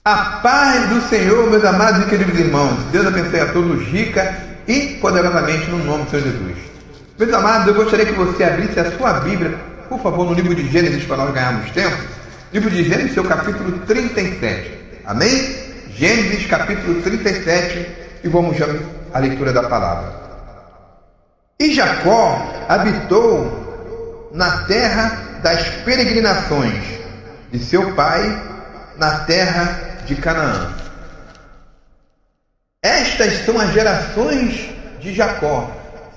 A paz do Senhor, meus amados e queridos irmãos. Deus abençoe a todos rica e poderosamente no nome do Senhor Jesus. Meus amados, eu gostaria que você abrisse a sua Bíblia, por favor, no livro de Gênesis, para nós ganharmos tempo. Livro de Gênesis, seu capítulo 37. Amém? Gênesis, capítulo 37, e vamos já à leitura da palavra. E Jacó habitou na terra das peregrinações de seu pai, na terra de Canaã. Estas são as gerações de Jacó.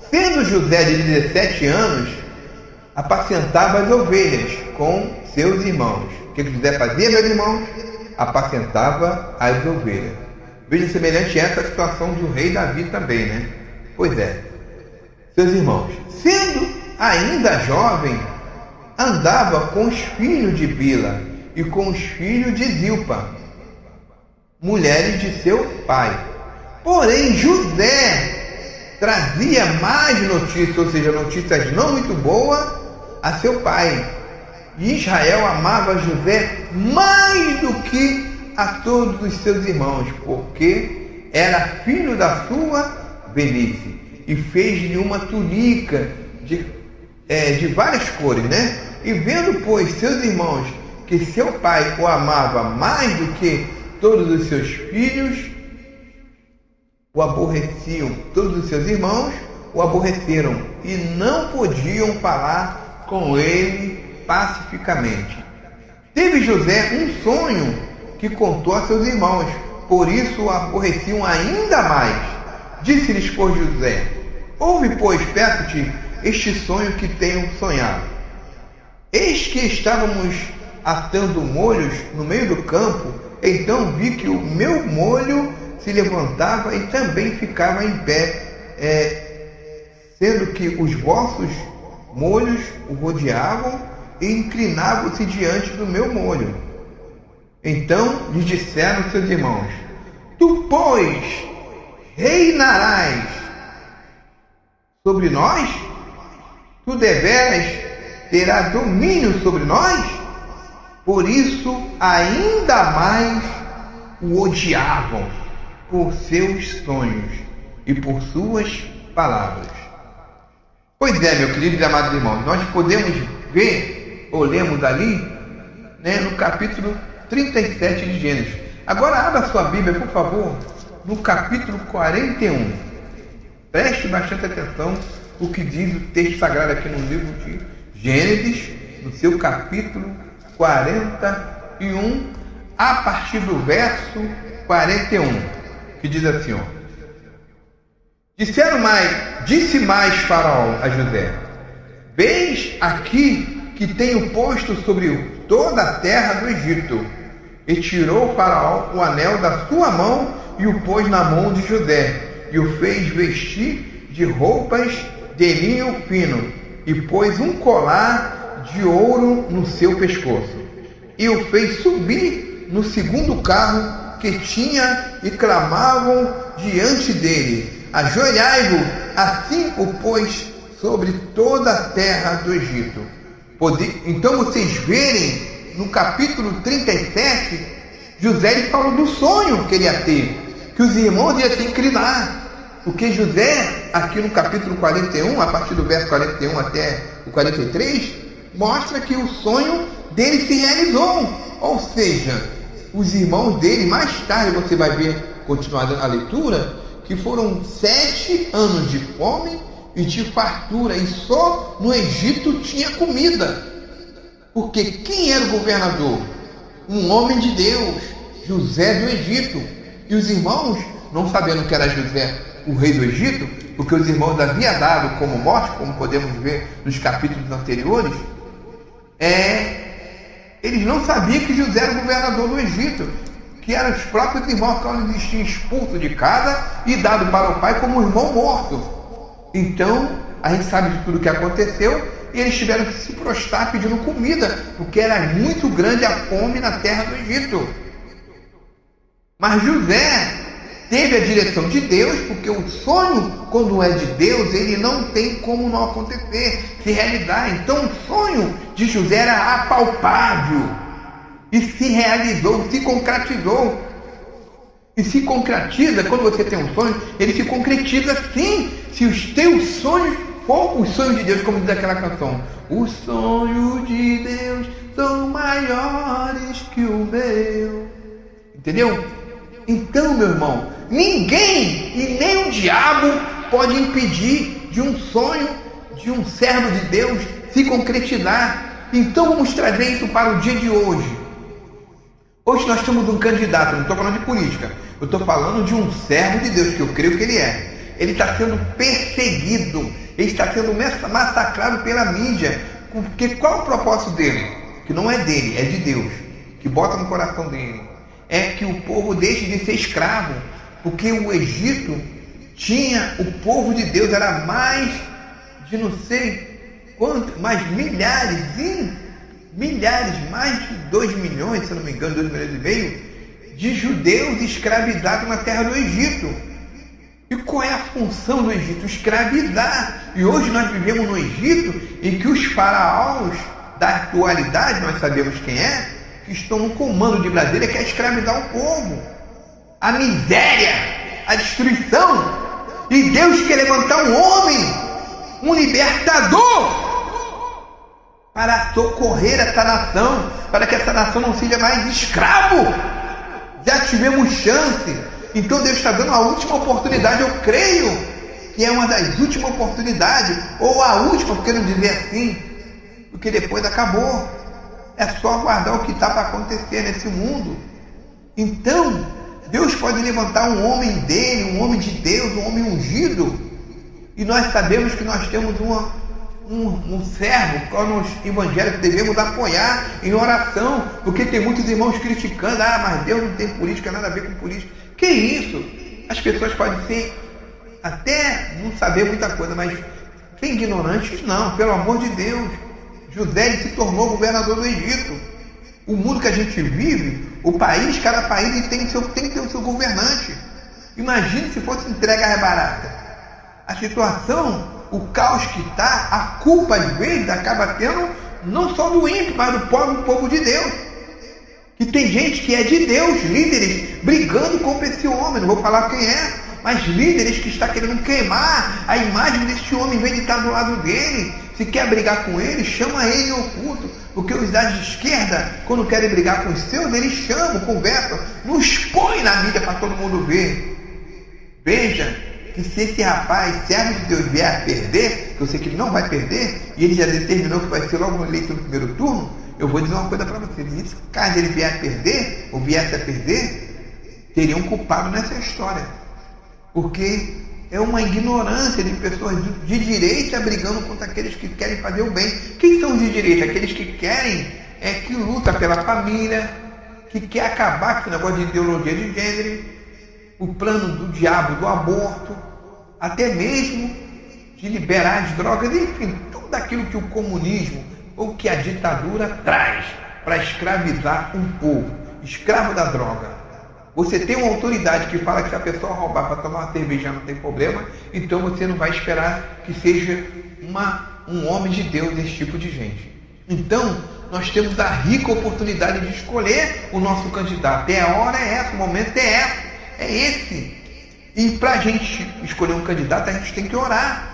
Sendo José de 17 anos, apacentava as ovelhas com seus irmãos. O que José fazia, meus irmãos? Apacentava as ovelhas. Veja semelhante a essa situação do rei Davi também, né? Pois é. Seus irmãos, sendo ainda jovem, andava com os filhos de Bila e com os filhos de Zilpa, mulheres de seu pai. Porém, José trazia mais notícias, ou seja, notícias não muito boas, a seu pai. E Israel amava José mais do que a todos os seus irmãos, porque era filho da sua velhice, e fez-lhe uma túnica de várias cores, né? E vendo, pois, seus irmãos que seu pai o amava mais do que todos os seus filhos, o aborreciam. Todos os seus irmãos o aborreceram e não podiam falar com ele pacificamente. Teve José um sonho que contou a seus irmãos, por isso o aborreciam ainda mais. Disse-lhes, pois, José: ouve, pois, peço-te este sonho que tenho sonhado. Eis que estávamos atando molhos no meio do campo, então vi que o meu molho se levantava e também ficava em pé, sendo que os vossos molhos o rodeavam e inclinavam-se diante do meu molho. Então lhes disseram seus irmãos: tu, pois, reinarás sobre nós? Tu deveras terás domínio sobre nós? Por isso ainda mais o odiavam por seus sonhos e por suas palavras. Pois é, meu querido e amado irmão, nós podemos ver, ou lemos ali, né, no capítulo 37 de Gênesis. Agora abra sua Bíblia, por favor, no capítulo 41. Preste bastante atenção o que diz o texto sagrado aqui no livro de Gênesis, no seu capítulo 41, a partir do verso 41, que diz assim, ó: disse mais Faraó a José: vês aqui que tenho posto sobre toda a terra do Egito. E tirou Faraó o anel da sua mão e o pôs na mão de José, e o fez vestir de roupas de linho fino, e pôs um colar de ouro no seu pescoço, e o fez subir no segundo carro que tinha, e clamavam diante dele: ajoelhai-vos. Assim o pôs sobre toda a terra do Egito. Então vocês verem, no capítulo 37, José ele falou do sonho que ele ia ter, que os irmãos iam se inclinar. Porque José, aqui no capítulo 41, a partir do verso 41 até o 43, mostra que o sonho dele se realizou. Ou seja, os irmãos dele, mais tarde você vai ver, continuando a leitura, que foram 7 anos de fome e de fartura, e só no Egito tinha comida. Porque quem era o governador? Um homem de Deus, José do Egito. E os irmãos, não sabendo que era José o rei do Egito, porque os irmãos haviam dado como morte, como podemos ver nos capítulos anteriores, eles não sabiam que José era o governador do Egito, que eram os próprios irmãos que eles tinham expulso de casa e dado para o pai como irmão morto. Então, a gente sabe de tudo o que aconteceu, e eles tiveram que se prostrar pedindo comida, porque era muito grande a fome na terra do Egito. Mas José teve a direção de Deus, porque o sonho, quando é de Deus, ele não tem como não acontecer, se realizar. Então o sonho de José era apalpável, e se realizou, se concretizou. E se concretiza, quando você tem um sonho, ele se concretiza sim, se os teus sonhos for os sonhos de Deus, como diz aquela canção. Os sonhos de Deus são maiores que o meu. Entendeu? Então, meu irmão, ninguém e nem o diabo pode impedir de um sonho de um servo de Deus se concretizar. Então vamos trazer isso para o dia de hoje. Hoje nós temos um candidato, não estou falando de política, eu estou falando de um servo de Deus, que eu creio que ele é. Ele está sendo perseguido, ele está sendo massacrado pela mídia. Porque qual é o propósito dele? Que não é dele, é de Deus, que bota no coração dele. É que o povo deixe de ser escravo, porque o Egito tinha, o povo de Deus era mais de não sei quanto, mais milhares, mais de 2 milhões, se eu não me engano, 2 milhões e meio, de judeus escravizados na terra do Egito. E qual é a função do Egito? Escravizar. E hoje nós vivemos no Egito em que os faraós da atualidade, nós sabemos quem é, que estão no comando de Brasília, quer escravizar o povo. A miséria, a destruição. E Deus quer levantar um homem, um libertador, para socorrer essa nação, para que essa nação não seja mais escravo. Já tivemos chance. Então Deus está dando a última oportunidade, eu creio que é uma das últimas oportunidades, ou a última, porque não dizer assim, porque depois acabou. É só aguardar o que está para acontecer nesse mundo. Então, Deus pode levantar um homem dele, um homem de Deus, um homem ungido, e nós sabemos que nós temos um servo, qual nós evangélicos devemos apoiar em oração, porque tem muitos irmãos criticando, mas Deus não tem política, nada a ver com política. Que isso? As pessoas podem ser, até não saber muita coisa, mas ser ignorantes, não, pelo amor de Deus. José ele se tornou governador do Egito. O mundo que a gente vive, o país, cada país tem que ter o seu governante. Imagine se fosse entrega barata. A situação, o caos que está, a culpa às vezes acaba tendo não só do ímpio, mas do povo de Deus. Que tem gente que é de Deus, líderes, brigando contra esse homem, não vou falar quem é, mas líderes que está querendo queimar a imagem deste homem, em vez de estar do lado dele. Se quer brigar com ele, chama ele em oculto, porque os da esquerda, quando querem brigar com os seus, eles chamam, conversam, não expõem na mídia para todo mundo ver. Veja que se esse rapaz, servo de Deus, vier a perder, que eu sei que ele não vai perder, e ele já determinou que vai ser logo eleito no primeiro turno, eu vou dizer uma coisa para você: caso ele vier a perder, ou viesse a perder, teria um culpado nessa história, porque é uma ignorância de pessoas de direita brigando contra aqueles que querem fazer o bem. Quem são os de direita? Aqueles que querem, que luta pela família, que quer acabar com esse negócio de ideologia de gênero, o plano do diabo do aborto, até mesmo de liberar as drogas, enfim, tudo aquilo que o comunismo ou que a ditadura traz para escravizar um povo, escravo da droga. Você tem uma autoridade que fala que se a pessoa roubar para tomar uma cerveja não tem problema, então você não vai esperar que seja um homem de Deus esse tipo de gente. Então, nós temos a rica oportunidade de escolher o nosso candidato. A hora é essa, o momento é esse. E para a gente escolher um candidato, a gente tem que orar.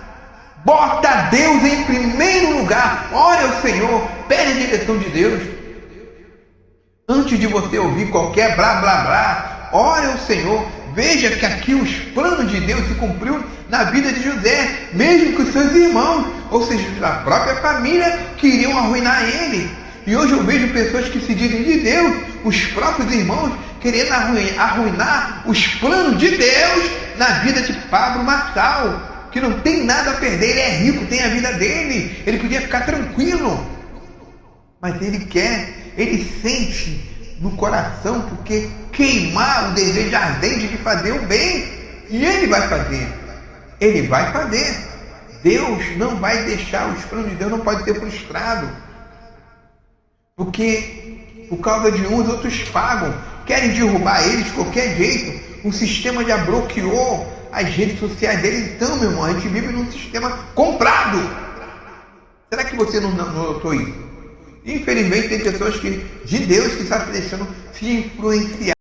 Bota Deus em primeiro lugar. Ore ao Senhor, pede a direção de Deus. Antes de você ouvir qualquer blá blá blá, ore ao Senhor. Veja que aqui os planos de Deus se cumpriu na vida de José, mesmo que os seus irmãos, ou seja, a própria família, queriam arruinar ele. E hoje eu vejo pessoas que se dizem de Deus, os próprios irmãos, querendo arruinar os planos de Deus na vida de Pablo Marçal, que não tem nada a perder. Ele é rico, tem a vida dele, ele podia ficar tranquilo, mas ele sente no coração, porque queimar o desejo ardente de fazer o bem, e ele vai fazer. Deus não vai deixar, os planos de Deus não podem ser frustrados, porque por causa de uns, outros pagam, querem derrubar eles de qualquer jeito. O sistema já bloqueou as redes sociais deles. Então, meu irmão, a gente vive num sistema comprado. Será que você não notou isso? Infelizmente tem pessoas de Deus que só se deixando se influenciar